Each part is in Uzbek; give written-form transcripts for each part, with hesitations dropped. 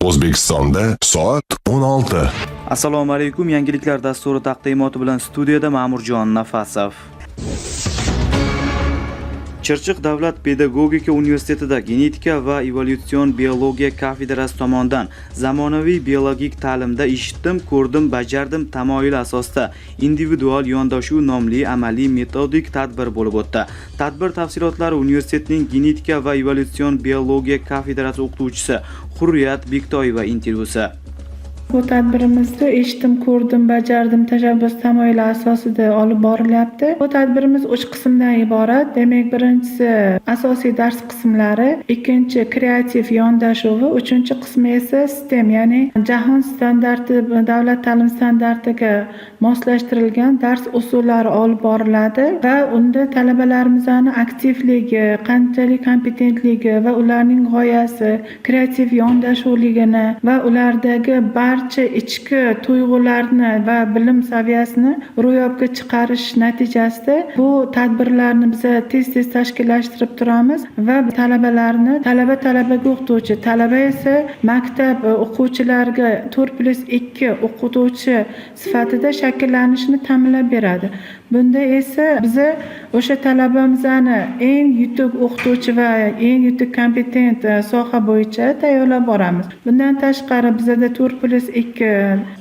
O'zbekistonda soat 16. Assalomu alaykum. Yangiliklar dasturi taqdimoti bilan studiyada Ma'murjon Nafasov. Chirchiq davlat pedagogika universitetida genetika va evolyutsion biologiya kafedrasi tomonidan zamonaviy biologik ta'limda eshitdim, ko'rdim, bajardim tamoyili asosida individual yondashuv nomli amaliy metodik tadbir bo'lib o'tdi. Tadbir tafsilotlari universitetning genetika va evolyutsion biologiya kafedrasi o'qituvchisi Hurriyat Bektoyeva intervyusi. Bu tadbirimizda eshitdim, ko'rdim, bajardim tashabbus tamoyili asosida olib borilyapti. Bu tadbirimiz 3 qismdan iborat. Demak, birinchisi asosiy dars qismlari, ikkinchi kreativ yondashuvi, uchinchi qismi esa STEM, ya'ni jahon standarti, davlat ta'lim standartiga moslashtirilgan dars usullari olib boriladi va unda talabalarimizning aktivligi, qanchalik kompetentligi va ularning g'oyasi, kreativ yondashuvligini va ulardagi barcha ichki tuyg'ularni va bilim saviyasini ro'yobga chiqarish natijasida bu tadbirlarni biz tez tashkillashtirib turamiz va talabalarni talabaga o'qituvchi, talaba esa maktab o'quvchilariga 4+2 o'qituvchi sifatida shakllanishini ta'minlab beradi. Bunda esa biz o'sha talabamizni eng yutuq o'qituvchi va eng yutuq kompetent soha bo'yicha tayyorlab boramiz. Bundan tashqari bizda 4+2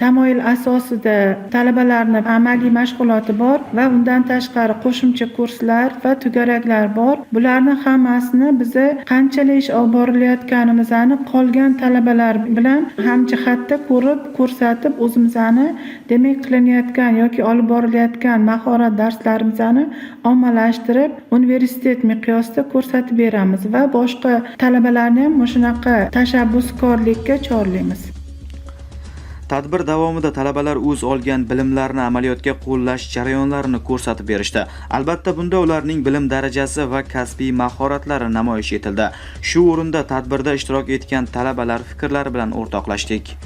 tamoyil asosida talabalarning amaliy mashg'uloti bor va undan tashqari qo'shimcha kurslar va to'garaklar bor. Bularning hammasini biz qanchalik ish olib borilayotganimizni qolgan talabalar bilan hamjihatda ko'rib, ko'rsatib, o'zimizni demak qilinayotgan yoki olib borilayotgan mahorat darslarimizni ommalashtirib, universitet miqyosida ko'rsatib beramiz va boshqa talabalarni ham shunaqa tashabbuskorlikka chorlaymiz. Tadbir davomida talabalar o'z olgan bilimlarini amaliyotga qo'llash jarayonlarini ko'rsatib berishdi. Albatta, bunda ularning bilim darajasi va kasbiy mahoratlari namoyish etildi. Shu o'rinda tadbirda ishtirok etgan talabalar fikrlari bilan o'rtoqlashdik.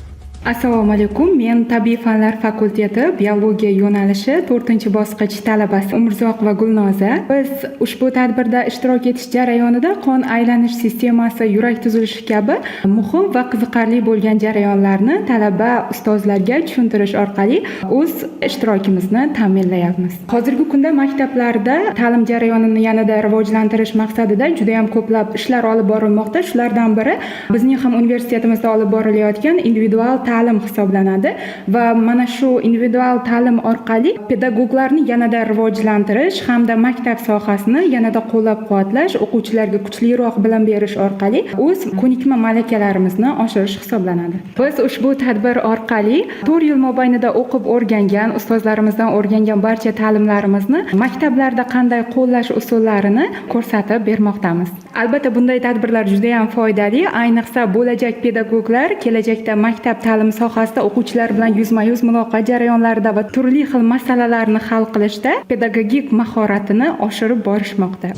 Assalomu alaykum. Men Tabiiy fanlar fakulteti biologiya yo'nalishi 4-bosqich talabasi Umrzoq va Gulnoza. Biz ushbu tadbirda ishtirok etish jarayonida qon aylanish sistemasi, yurak tuzilishi kabi muhim va qiziqarli bo'lgan jarayonlarni talaba ustozlarga tushuntirish orqali o'z ishtirokimizni ta'minlayapmiz. Hozirgi kunda maktablarda ta'lim jarayonini yanada rivojlantirish maqsadida juda ham ko'plab ishlar olib borilmoqda. Shulardan biri bizning ham universitetimizda olib borilayotgan individual ta'lim hisoblanadi va mana shu individual ta'lim orqali pedagoglarni yanada rivojlantirish hamda maktab sohasini yanada qo'llab-quvvatlash, o'quvchilarga kuchliroq bilim berish orqali o'z ko'nikma malakalarimizni oshirish hisoblanadi. Biz ushbu tadbir orqali 4 yil mobaynida o'qib o'rgangan, ustozlarimizdan o'rgangan barcha ta'limlarimizni maktablarda qanday qo'llash usullarini ko'rsatib bermoqdamiz. Albatta, bunday tadbirlar juda ham foydali, ayniqsa bo'lajak pedagoglar kelajakda maktab ta'lim sohasida o'quvchilar bilan yuzma-yuz muloqot jarayonlarida va turli xil masalalarni hal qilishda pedagogik mahoratini oshirib borishmoqda.